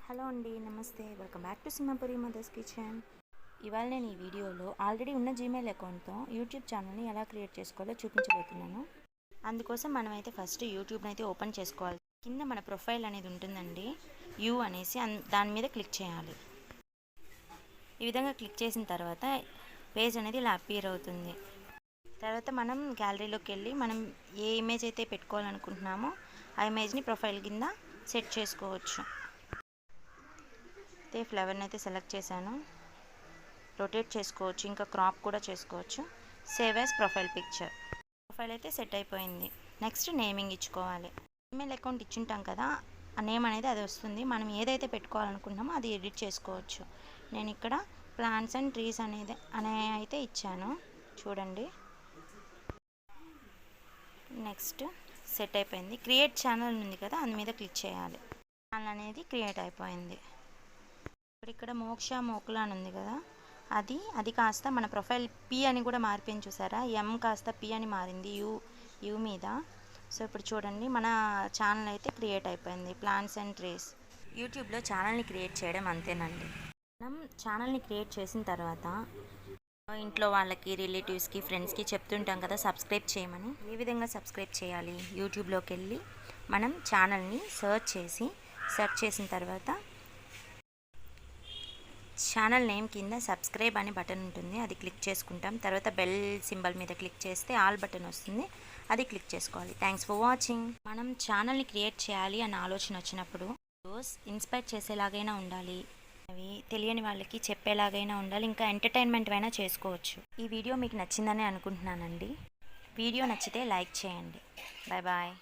Hello అండి, నమస్తే. Welcome back to Simhapuri mother's kitchen. ఇవాళ నేను ఈ వీడియోలో ఆల్రెడీ ఉన్న జీమెయిల్ అకౌంట్తో యూట్యూబ్ ఛానల్ని ఎలా క్రియేట్ చేసుకోవాలో చూపించబోతున్నాను. అందుకోసం మనమైతే ఫస్ట్ యూట్యూబ్ని అయితే ఓపెన్ చేసుకోవాలి. కింద మన ప్రొఫైల్ అనేది ఉంటుందండి, యూ అనేసి దాని మీద క్లిక్ చేయాలి. ఈ విధంగా క్లిక్ చేసిన తర్వాత పేజ్ అనేది ఇలా అపియర్ అవుతుంది. తర్వాత మనం గ్యాలరీలోకి వెళ్ళి మనం ఏ ఇమేజ్ అయితే పెట్టుకోవాలనుకుంటున్నామో ఆ ఇమేజ్ని ప్రొఫైల్ కింద సెట్ చేసుకోవచ్చు. అయితే ఫ్లవర్ని అయితే సెలెక్ట్ చేశాను. రొటేట్ చేసుకోవచ్చు, ఇంకా క్రాప్ కూడా చేసుకోవచ్చు. Save as profile picture. Profile అయితే సెట్ అయిపోయింది. నెక్స్ట్ నేమింగ్ ఇచ్చుకోవాలి. ఈమెయిల్ అకౌంట్ ఇచ్చుంటాం కదా, ఆ నేమ్ అనేది అది వస్తుంది. మనం ఏదైతే పెట్టుకోవాలనుకుంటున్నామో అది ఎడిట్ చేసుకోవచ్చు. నేను ఇక్కడ ప్లాంట్స్ అండ్ ట్రీస్ అనే అయితే ఇచ్చాను, చూడండి. నెక్స్ట్ సెట్ అయిపోయింది. క్రియేట్ ఛానల్ ఉంది కదా, దాని మీద క్లిక్ చేయాలి. ఛానల్ అనేది క్రియేట్ అయిపోయింది. ఇక్కడ మోక్ష మోకుల అని ఉంది కదా, అది కాస్త మన ప్రొఫైల్ పి అని కూడా మారిపోయింది, చూసారా? ఎం కాస్త పి అని మారింది యూ మీద. సో ఇప్పుడు చూడండి, మన ఛానల్ అయితే క్రియేట్ అయిపోయింది, ప్లాంట్స్ అండ్ ట్రీస్. యూట్యూబ్లో ఛానల్ని క్రియేట్ చేయడం అంతేనండి. మనం ఛానల్ని క్రియేట్ చేసిన తర్వాత ఇంట్లో వాళ్ళకి, రిలేటివ్స్కి, ఫ్రెండ్స్కి చెప్తుంటాం కదా సబ్స్క్రైబ్ చేయమని. ఏ విధంగా సబ్స్క్రైబ్ చేయాలి? యూట్యూబ్లోకి వెళ్ళి మనం ఛానల్ని సెర్చ్ చేసిన తర్వాత ఛానల్ నేమ్ కింద సబ్స్క్రైబ్ అనే బటన్ ఉంటుంది, అది క్లిక్ చేసుకుంటాం. తర్వాత బెల్ సింబల్ మీద క్లిక్ చేస్తే ఆల్ బటన్ వస్తుంది, అది క్లిక్ చేసుకోవాలి. Thanks for watching. మనం ఛానల్ని క్రియేట్ చేయాలి అన్న ఆలోచన వచ్చినప్పుడు వీడియోస్ ఇన్స్పైర్ చేసేలాగైనా ఉండాలి, అవి తెలియని వాళ్ళకి చెప్పేలాగైనా ఉండాలి, ఇంకా ఎంటర్టైన్మెంట్ అయినా చేసుకోవచ్చు. ఈ వీడియో మీకు నచ్చిందని అనుకుంటున్నానండి. వీడియో నచ్చితే లైక్ చేయండి. Bye bye.